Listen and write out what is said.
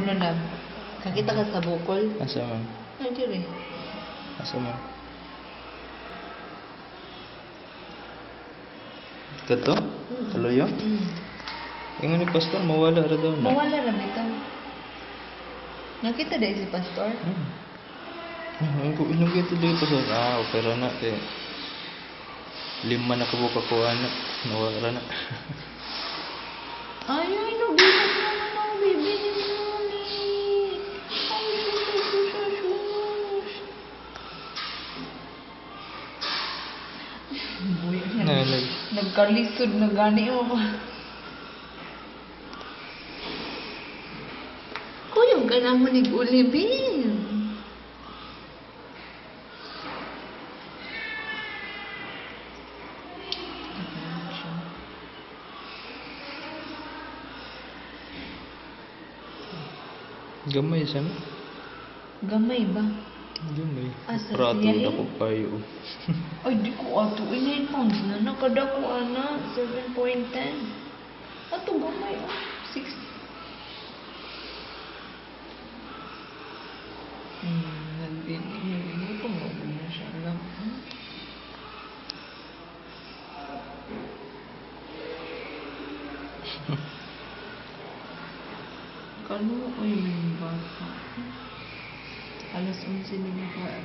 Ano na? Kakita ka sa bukol? Asa man? Ay, dire. Asa man? Kato? Kaloyo? Ingon ni pastor mawala ra daw na. Mawala na bitaw. Nakita dahil si pastor? Ang ilang gito dito pastor. Okay ra na kay 5 na kabuka ko anak. Nawala na. Ay, nabilang naman ang baby ni Mami. Ay, sus. Boy, nagkalisod na gani mo. Kuyog ka na mo ni Ulibin. Gamay sana. Gamay ba? Gamay. Asa Prato siya, na ko payo. Ay, di ko ato. 9 pounds na. Nakadako, ana. 7.10. Ato, gamay. 6. Nagbinig ko mo na siya lang. Kano ay may bata. Alas 11 na ka.